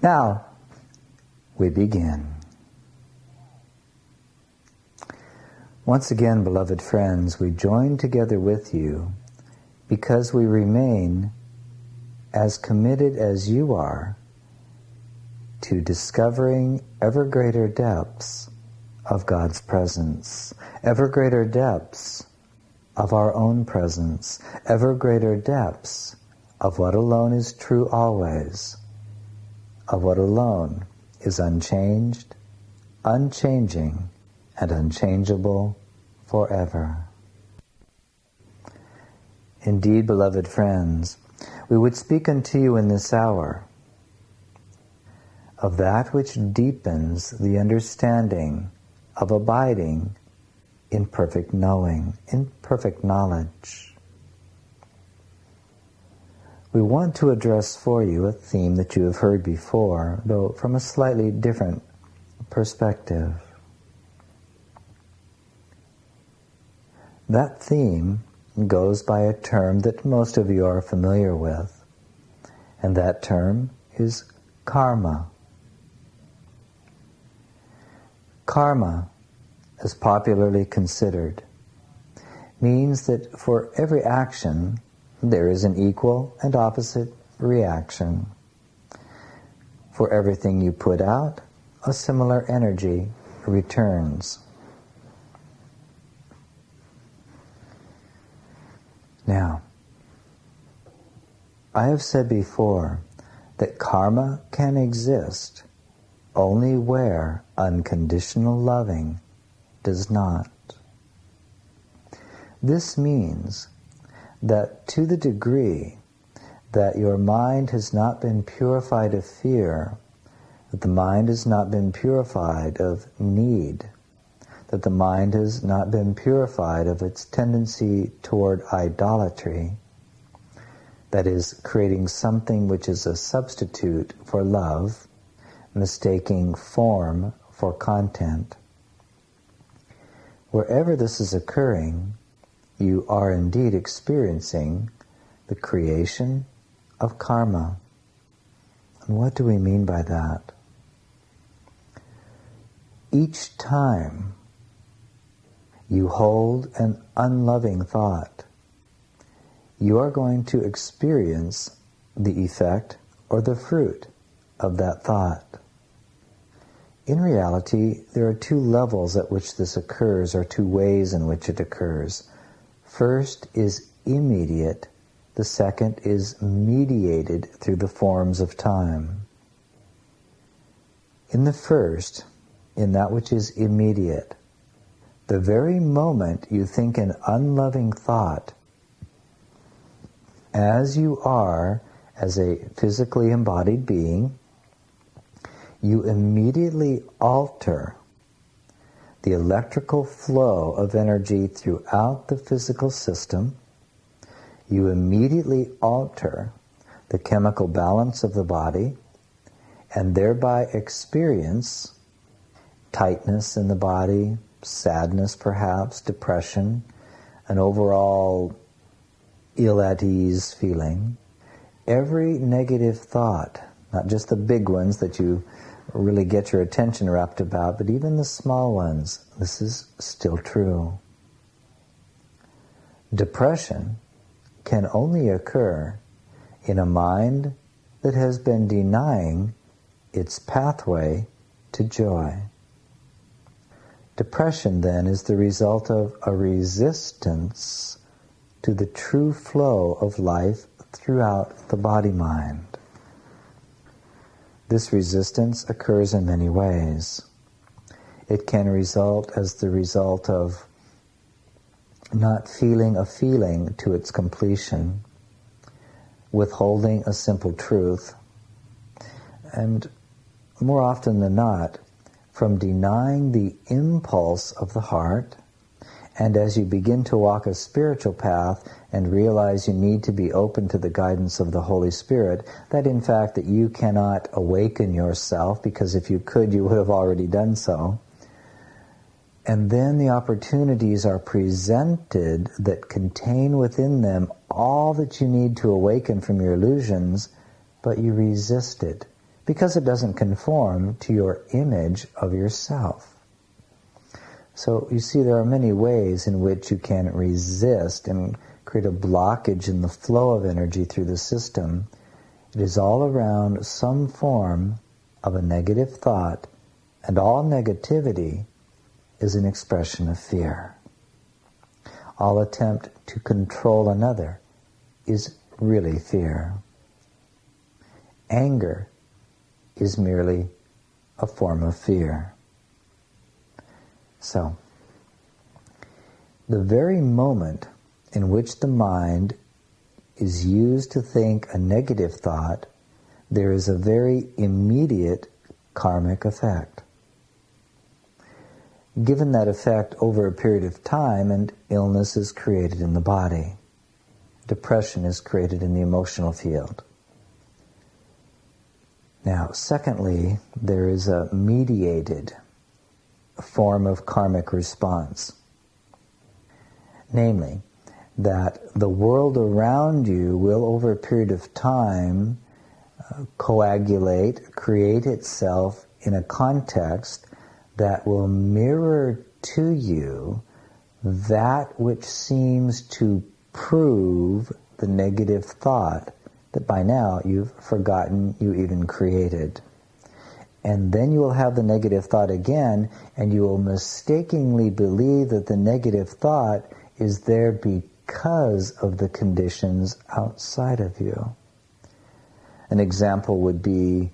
Now, we begin. Once again, beloved friends, we join together with you because we remain as committed as you are to discovering ever greater depths of God's presence, ever greater depths of our own presence, ever greater depths of what alone is true always, of what alone is unchanged, unchanging, and unchangeable forever. Indeed, beloved friends, we would speak unto you in this hour of that which deepens the understanding of abiding in perfect knowing, in perfect knowledge. We want to address for you a theme that you have heard before, though from a slightly different perspective. That theme goes by a term that most of you are familiar with, and that term is karma. Karma, as popularly considered, means that for every action there is an equal and opposite reaction. For everything you put out, a similar energy returns. Now, I have said before that karma can exist only where unconditional loving does not. This means that to the degree that your mind has not been purified of fear, that the mind has not been purified of need, that the mind has not been purified of its tendency toward idolatry, that is, creating something which is a substitute for love, mistaking form for content. Wherever this is occurring, you are indeed experiencing the creation of karma. And what do we mean by that? Each time you hold an unloving thought, you are going to experience the effect or the fruit of that thought. In reality, there are two levels at which this occurs, or two ways in which it occurs. First is immediate, the second is mediated through the forms of time. In the first, in that which is immediate, the very moment you think an unloving thought, as you are as a physically embodied being, you immediately alter the electrical flow of energy throughout the physical system. You immediately alter the chemical balance of the body and thereby experience tightness in the body, sadness perhaps, depression, an overall ill-at-ease feeling. Every negative thought, not just the big ones that you really get your attention wrapped about, but even the small ones, this is still true. Depression can only occur in a mind that has been denying its pathway to joy. Depression, then, is the result of a resistance to the true flow of life throughout the body-mind. This resistance occurs in many ways. It can result as the result of not feeling a feeling to its completion, withholding a simple truth, and more often than not, from denying the impulse of the heart. And as you begin to walk a spiritual path and realize you need to be open to the guidance of the Holy Spirit, that in fact that you cannot awaken yourself, because if you could, you would have already done so. And then the opportunities are presented that contain within them all that you need to awaken from your illusions, but you resist it because it doesn't conform to your image of yourself. So you see, there are many ways in which you can resist and create a blockage in the flow of energy through the system. It is all around some form of a negative thought, and all negativity is an expression of fear. All attempt to control another is really fear. Anger is merely a form of fear. So, the very moment in which the mind is used to think a negative thought, there is a very immediate karmic effect. Given that effect over a period of time, and illness is created in the body. Depression is created in the emotional field. Now, secondly, there is a mediated form of karmic response. Namely, that the world around you will, over a period of time, coagulate, create itself in a context that will mirror to you that which seems to prove the negative thought that by now you've forgotten you even created. And then you will have the negative thought again, and you will mistakenly believe that the negative thought is there because of the conditions outside of you. An example would be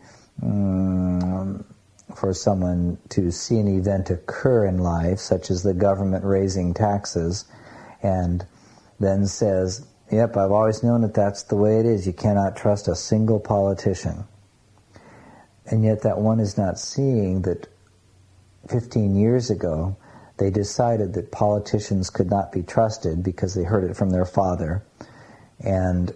for someone to see an event occur in life, such as the government raising taxes, and then says, "Yep, I've always known that that's the way it is. You cannot trust a single politician." And yet that one is not seeing that 15 years ago they decided that politicians could not be trusted because they heard it from their father, and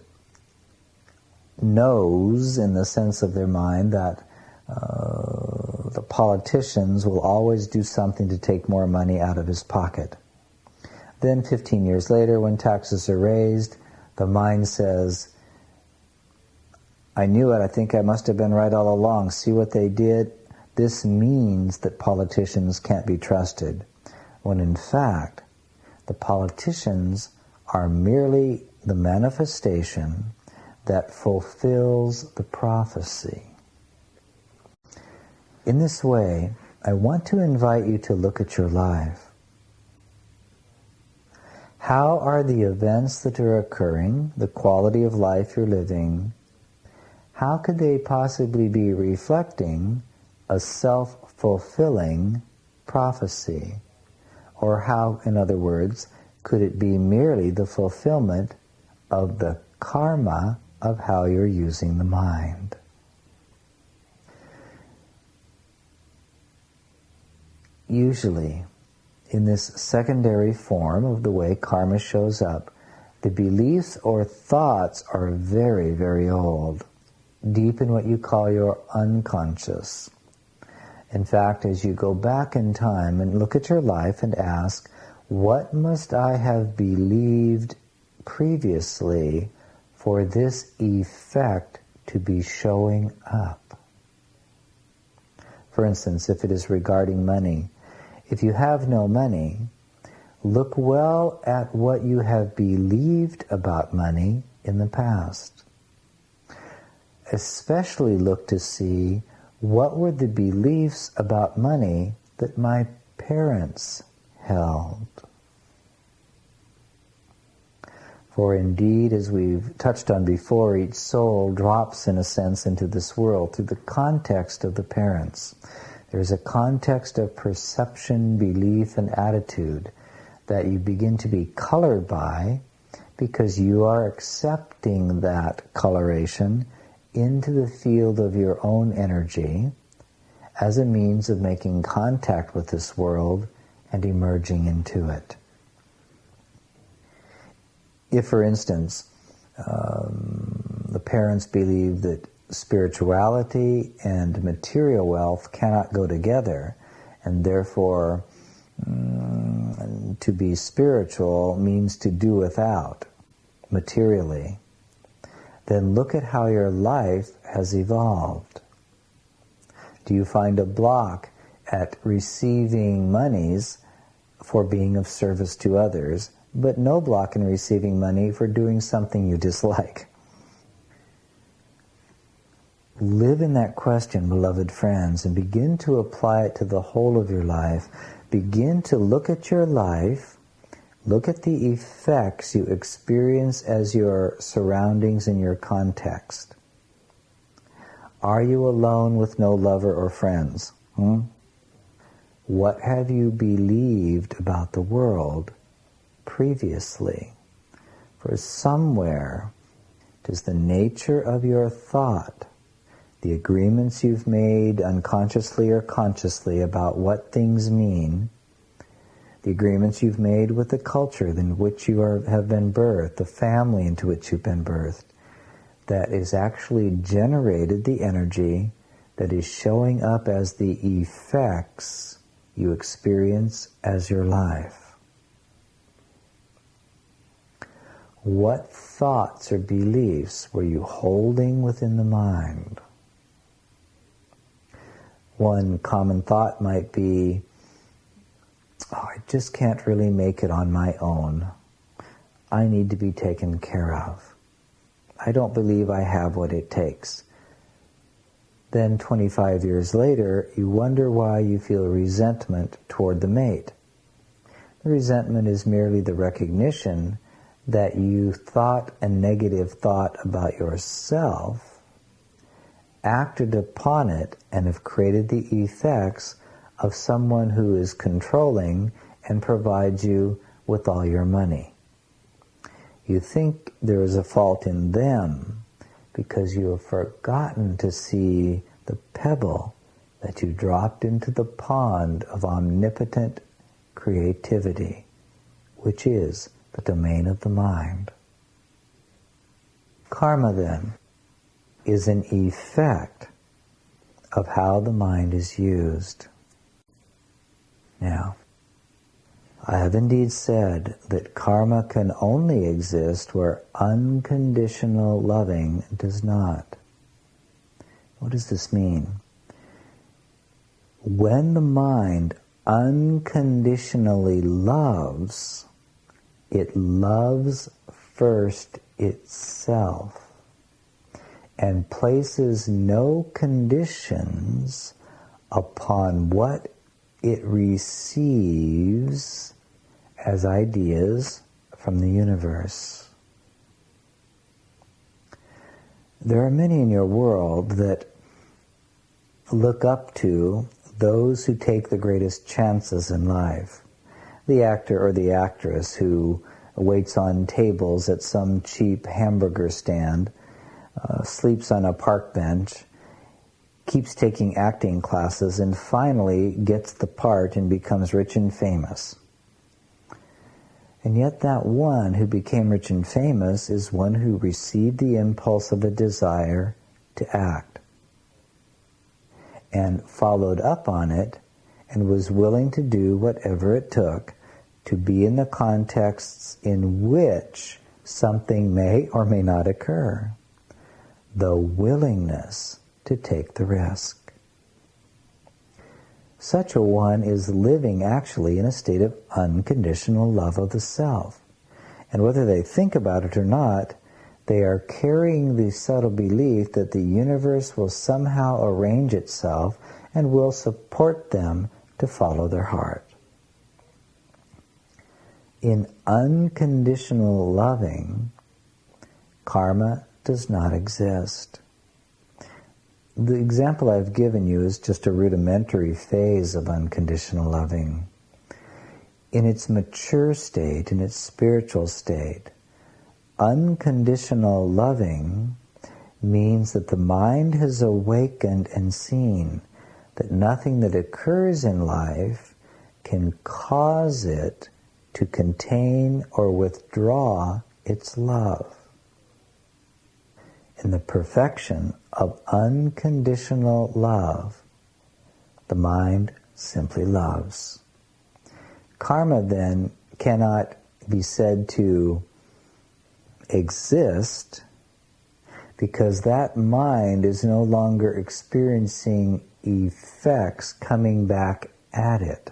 knows in the sense of their mind that the politicians will always do something to take more money out of his pocket. Then 15 years later, when taxes are raised, the mind says, "I knew it, I think I must have been right all along. See what they did? This means that politicians can't be trusted." When in fact, the politicians are merely the manifestation that fulfills the prophecy. In this way, I want to invite you to look at your life. How are the events that are occurring, the quality of life you're living, how could they possibly be reflecting a self-fulfilling prophecy? Or how, in other words, could it be merely the fulfillment of the karma of how you're using the mind? Usually, in this secondary form of the way karma shows up, the beliefs or thoughts are very, very old, deep in what you call your unconscious. In fact, as you go back in time and look at your life and ask, what must I have believed previously for this effect to be showing up? For instance, if it is regarding money, if you have no money, look well at what you have believed about money in the past. Especially look to see what were the beliefs about money that my parents held. For indeed, as we've touched on before, each soul drops in a sense into this world through the context of the parents. There's a context of perception, belief, and attitude that you begin to be colored by because you are accepting that coloration into the field of your own energy as a means of making contact with this world and emerging into it. If, for instance, the parents believe that spirituality and material wealth cannot go together, and therefore to be spiritual means to do without materially, then look at how your life has evolved. Do you find a block at receiving monies for being of service to others, but no block in receiving money for doing something you dislike? Live in that question, beloved friends, and begin to apply it to the whole of your life. Begin to look at your life, look at the effects you experience as your surroundings and your context. Are you alone with no lover or friends? What have you believed about the world previously? For somewhere does the nature of your thought, the agreements you've made unconsciously or consciously about what things mean, the agreements you've made with the culture in which you have been birthed, the family into which you've been birthed, that is actually generated the energy that is showing up as the effects you experience as your life. What thoughts or beliefs were you holding within the mind? One common thought might be, I just can't really make it on my own. I need to be taken care of. I don't believe I have what it takes. Then 25 years later, you wonder why you feel resentment toward the mate. The resentment is merely the recognition that you thought a negative thought about yourself, acted upon it, and have created the effects of someone who is controlling and provides you with all your money. You think there is a fault in them because you have forgotten to see the pebble that you dropped into the pond of omnipotent creativity, which is the domain of the mind. Karma, then, is an effect of how the mind is used. Now, I have indeed said that karma can only exist where unconditional loving does not. What does this mean? When the mind unconditionally loves, it loves first itself and places no conditions upon what it receives as ideas from the universe. There are many in your world that look up to those who take the greatest chances in life. The actor or the actress who waits on tables at some cheap hamburger stand, sleeps on a park bench, keeps taking acting classes, and finally gets the part and becomes rich and famous. And yet that one who became rich and famous is one who received the impulse of a desire to act and followed up on it and was willing to do whatever it took to be in the contexts in which something may or may not occur. The willingness to take the risk. Such a one is living actually in a state of unconditional love of the self. And whether they think about it or not, they are carrying the subtle belief that the universe will somehow arrange itself and will support them to follow their heart. In unconditional loving, karma does not exist. The example I've given you is just a rudimentary phase of unconditional loving. In its mature state, in its spiritual state, unconditional loving means that the mind has awakened and seen that nothing that occurs in life can cause it to contain or withdraw its love. In the perfection of unconditional love, the mind simply loves. Karma then cannot be said to exist because that mind is no longer experiencing effects coming back at it.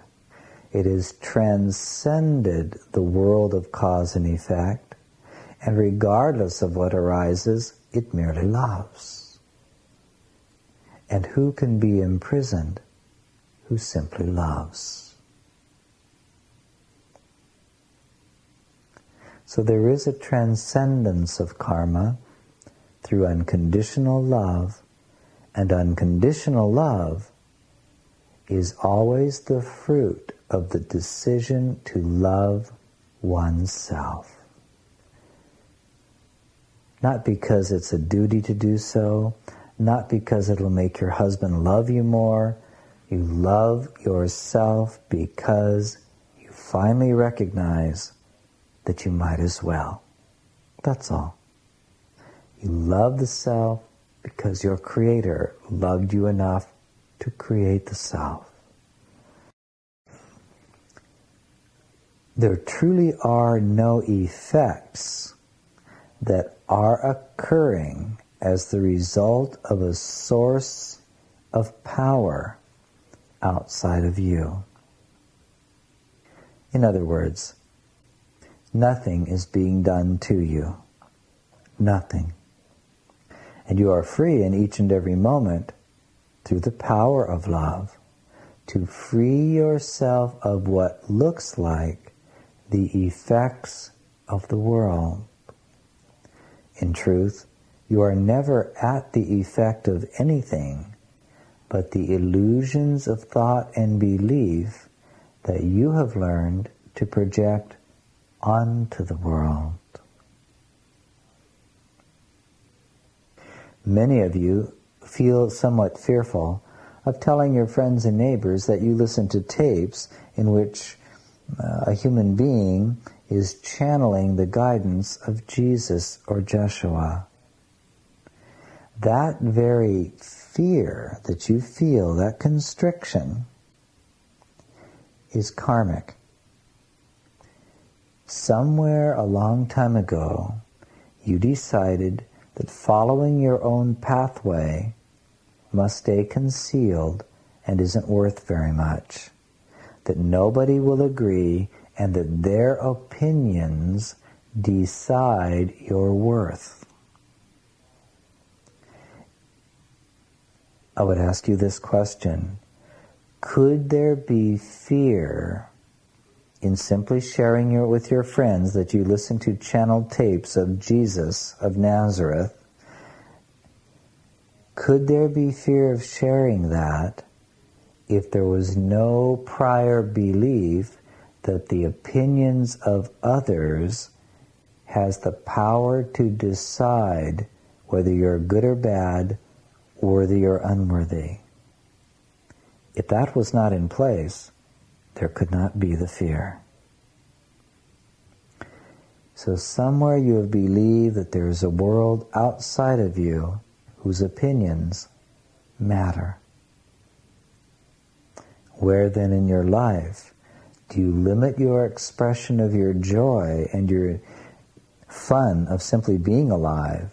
It has transcended the world of cause and effect, and regardless of what arises, it merely loves. And who can be imprisoned? Who simply loves. So there is a transcendence of karma through unconditional love, and unconditional love is always the fruit of the decision to love oneself. Not because it's a duty to do so, not because it'll make your husband love you more. You love yourself because you finally recognize that you might as well. That's all. You love the self because your Creator loved you enough to create the self. There truly are no effects that are occurring as the result of a source of power outside of you. In other words, nothing is being done to you. Nothing. And you are free in each and every moment, through the power of love, to free yourself of what looks like the effects of the world. In truth, you are never at the effect of anything but the illusions of thought and belief that you have learned to project onto the world. Many of you feel somewhat fearful of telling your friends and neighbors that you listen to tapes in which a human being is channeling the guidance of Jesus or Jeshua. That very fear that you feel, that constriction, is karmic. Somewhere a long time ago, you decided that following your own pathway must stay concealed and isn't worth very much, that nobody will agree, and that their opinions decide your worth. I would ask you this question: could there be fear in simply sharing with your friends that you listen to channeled tapes of Jesus of Nazareth? Could there be fear of sharing that if there was no prior belief that the opinions of others has the power to decide whether you're good or bad, worthy or unworthy? If that was not in place, there could not be the fear. So somewhere you have believed that there is a world outside of you whose opinions matter. Where then in your life do you limit your expression of your joy and your fun of simply being alive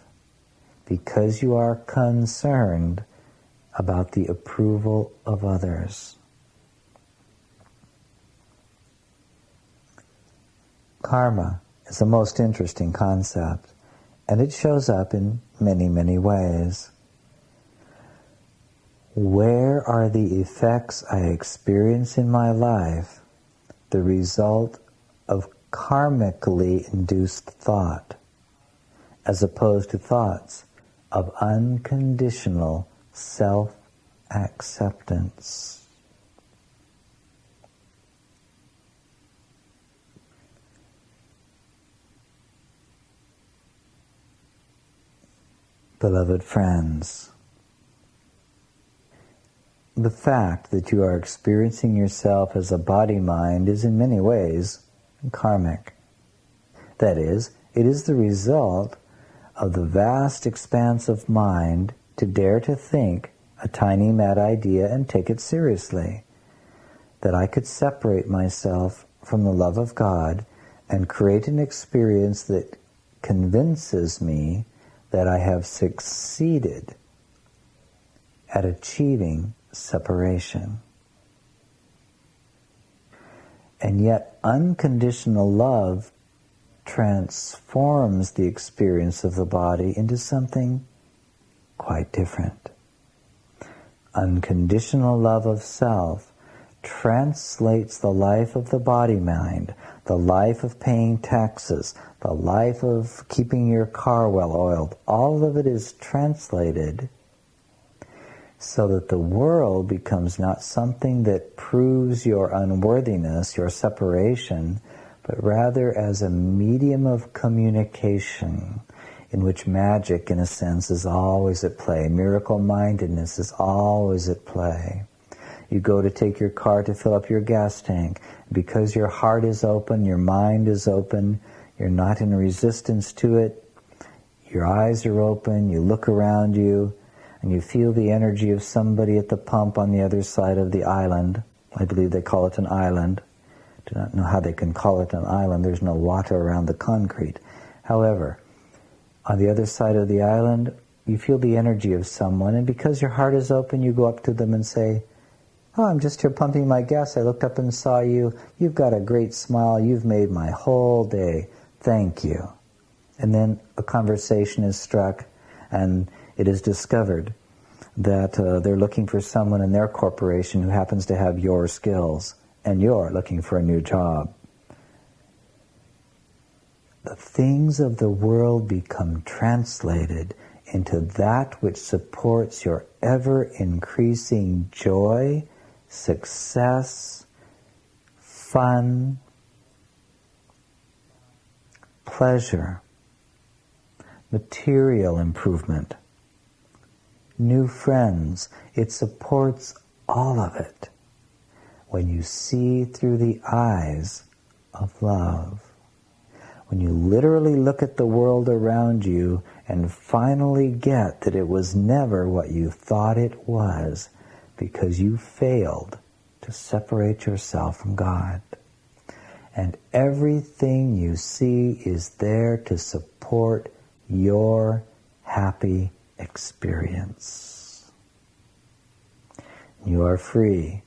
because you are concerned about the approval of others? Karma is a most interesting concept, and it shows up in many, many ways. Where are the effects I experience in my life the result of karmically induced thought, as opposed to thoughts of unconditional self-acceptance? Beloved friends, the fact that you are experiencing yourself as a body-mind is in many ways karmic. That is, it is the result of the vast expanse of mind to dare to think a tiny mad idea and take it seriously, that I could separate myself from the love of God and create an experience that convinces me that I have succeeded at achieving separation. And yet unconditional love transforms the experience of the body into something quite different. Unconditional love of self translates the life of the body-mind, the life of paying taxes, the life of keeping your car well oiled. All of it is translated so that the world becomes not something that proves your unworthiness, your separation, but rather as a medium of communication in which magic, in a sense, is always at play. Miracle-mindedness is always at play. You go to take your car to fill up your gas tank. Because your heart is open, your mind is open, you're not in resistance to it, your eyes are open, you look around you, and you feel the energy of somebody at the pump on the other side of the island. I believe they call it an island. Do not know how they can call it an island. There's no water around the concrete. However, on the other side of the island, you feel the energy of someone, and because your heart is open, you go up to them and say, "Oh, I'm just here pumping my gas. I looked up and saw you. You've got a great smile. You've made my whole day. Thank you." And then a conversation is struck, and it is discovered that they're looking for someone in their corporation who happens to have your skills, and you're looking for a new job. The things of the world become translated into that which supports your ever-increasing joy, success, fun, pleasure, material improvement, new friends. It supports all of it when you see through the eyes of love. When you literally look at the world around you and finally get that it was never what you thought it was because you failed to separate yourself from God. And everything you see is there to support your happy experience. You are free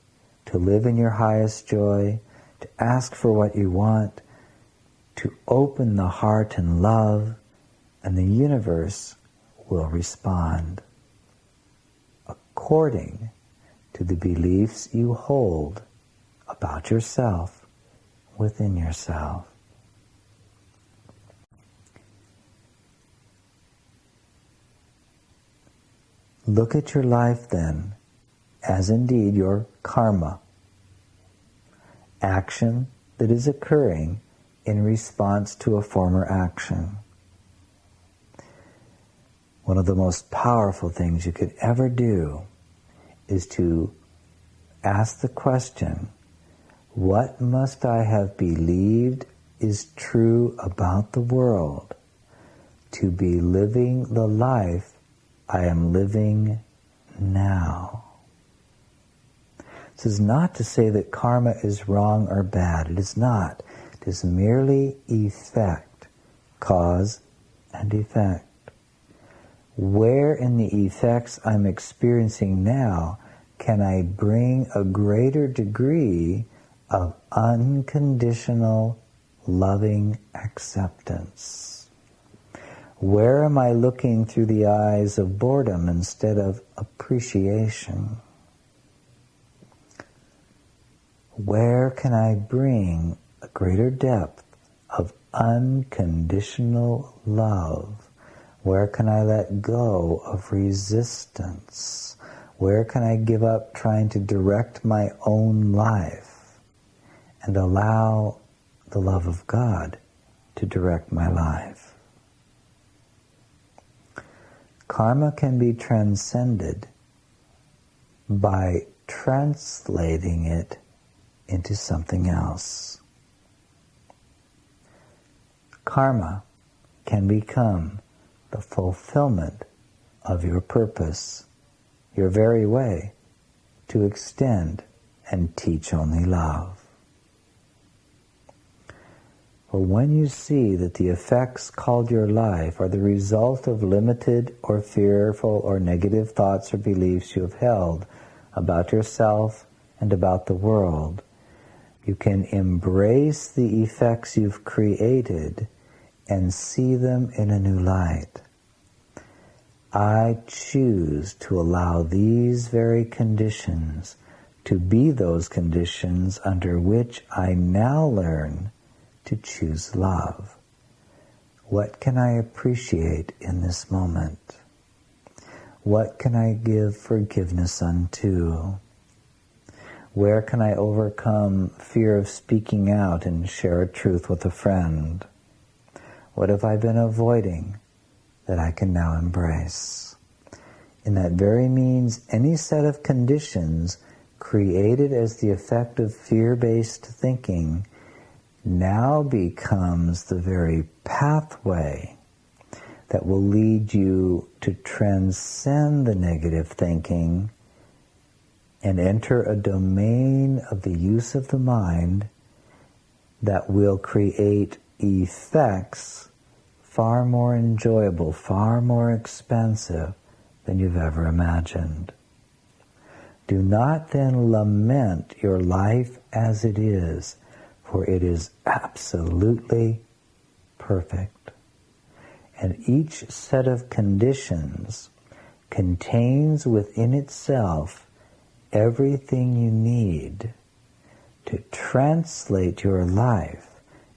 to live in your highest joy, to ask for what you want, to open the heart in love, and the universe will respond according to the beliefs you hold about yourself within yourself. Look at your life then as indeed your karma, action that is occurring in response to a former action. One of the most powerful things you could ever do is to ask the question, what must I have believed is true about the world to be living the life I am living now? This is not to say that karma is wrong or bad. It is not. It is merely effect, cause and effect. Where in the effects I'm experiencing now can I bring a greater degree of unconditional, loving acceptance? Where am I looking through the eyes of boredom instead of appreciation? Where can I bring a greater depth of unconditional love? Where can I let go of resistance? Where can I give up trying to direct my own life and allow the love of God to direct my life? Karma can be transcended by translating it into something else. Karma can become the fulfillment of your purpose, your very way to extend and teach only love. For when you see that the effects called your life are the result of limited or fearful or negative thoughts or beliefs you have held about yourself and about the world, you can embrace the effects you've created and see them in a new light. I choose to allow these very conditions to be those conditions under which I now learn to choose love. What can I appreciate in this moment? What can I give forgiveness unto? Where can I overcome fear of speaking out and share a truth with a friend? What have I been avoiding that I can now embrace? In that very means, any set of conditions created as the effect of fear-based thinking now becomes the very pathway that will lead you to transcend the negative thinking and enter a domain of the use of the mind that will create effects far more enjoyable, far more expansive than you've ever imagined. Do not then lament your life as it is, for it is absolutely perfect. And each set of conditions contains within itself everything you need to translate your life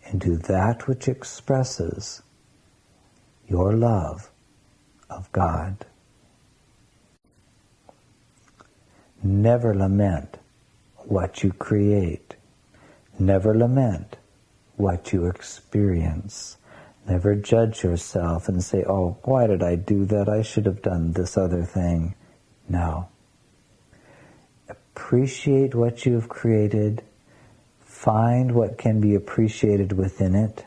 into that which expresses your love of God. Never lament what you create. Never lament what you experience. Never judge yourself and say, oh, why did I do that? I should have done this other thing. No. Appreciate what you've created. Find what can be appreciated within it.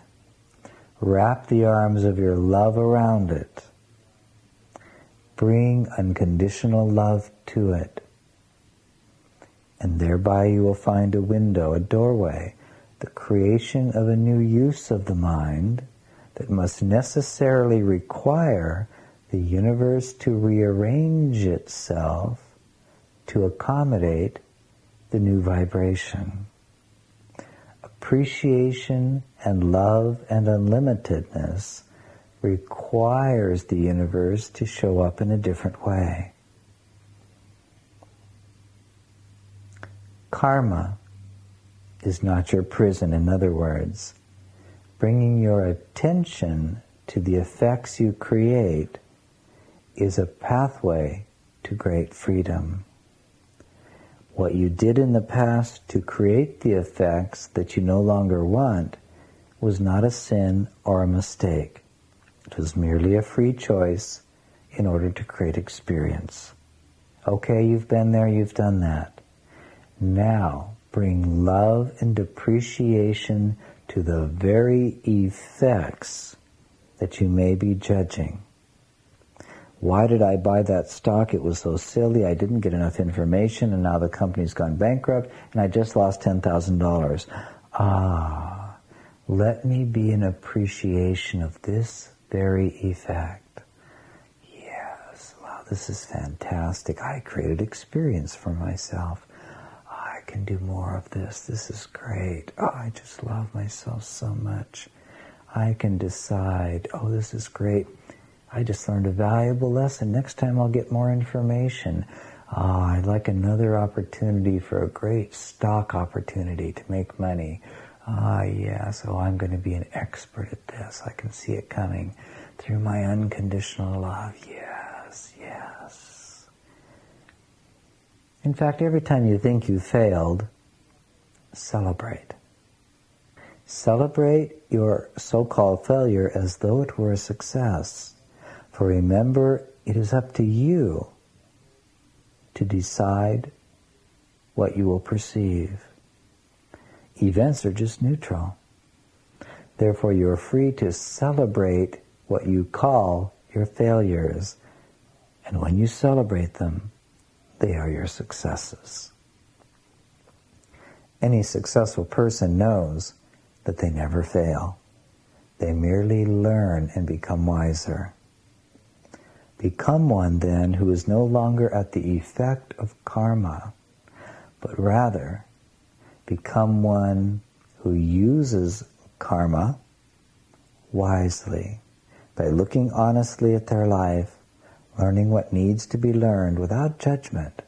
Wrap the arms of your love around it. Bring unconditional love to it. And thereby you will find a window, a doorway, the creation of a new use of the mind that must necessarily require the universe to rearrange itself to accommodate the new vibration. Appreciation and love and unlimitedness requires the universe to show up in a different way. Karma is not your prison. In other words, bringing your attention to the effects you create is a pathway to great freedom. What you did in the past to create the effects that you no longer want was not a sin or a mistake. It was merely a free choice in order to create experience. Okay, you've been there, you've done that. Now, bring love and appreciation to the very effects that you may be judging. Why did I buy that stock? It was so silly. I didn't get enough information, and now the company's gone bankrupt, and I just lost $10,000. Let me be in appreciation of this very effect. Yes, wow, this is fantastic. I created experience for myself. I can do more of this. This is great. Oh, I just love myself so much. I can decide, oh, this is great. I just learned a valuable lesson. Next time I'll get more information. I'd like another opportunity for a great stock opportunity to make money. Yes, I'm going to be an expert at this. I can see it coming through my unconditional love. Yes, yes. In fact, every time you think you failed, celebrate. Celebrate your so-called failure as though it were a success. For remember, it is up to you to decide what you will perceive. Events are just neutral. Therefore, you are free to celebrate what you call your failures. And when you celebrate them, they are your successes. Any successful person knows that they never fail. They merely learn and become wiser. Become one, then, who is no longer at the effect of karma, but rather become one who uses karma wisely by looking honestly at their life, learning what needs to be learned without judgment,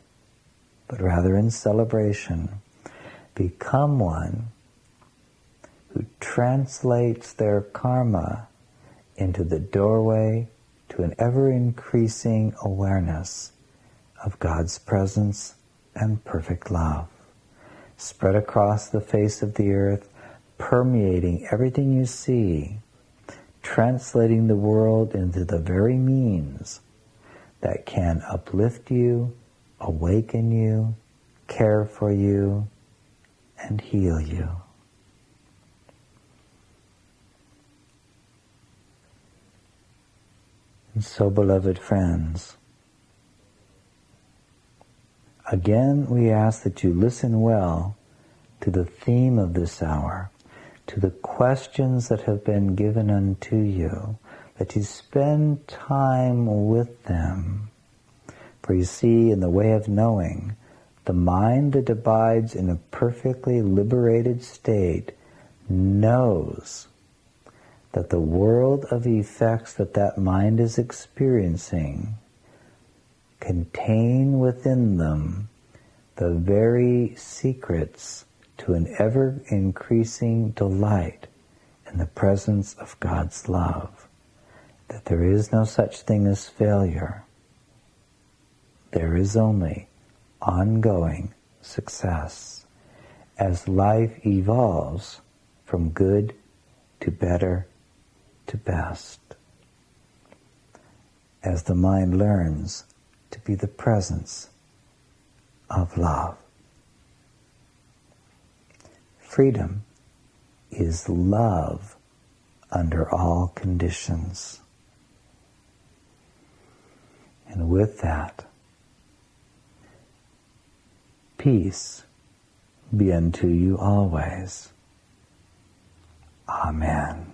but rather in celebration. Become one who translates their karma into the doorway to an ever-increasing awareness of God's presence and perfect love, spread across the face of the earth, permeating everything you see, translating the world into the very means that can uplift you, awaken you, care for you, and heal you. And so, beloved friends, again we ask that you listen well to the theme of this hour, to the questions that have been given unto you, that you spend time with them. For you see, in the way of knowing, the mind that abides in a perfectly liberated state knows that the world of effects that mind is experiencing contain within them the very secrets to an ever-increasing delight in the presence of God's love, that there is no such thing as failure. There is only ongoing success as life evolves from good to better to best, as the mind learns to be the presence of love. Freedom is love under all conditions. And with that, peace be unto you always. Amen.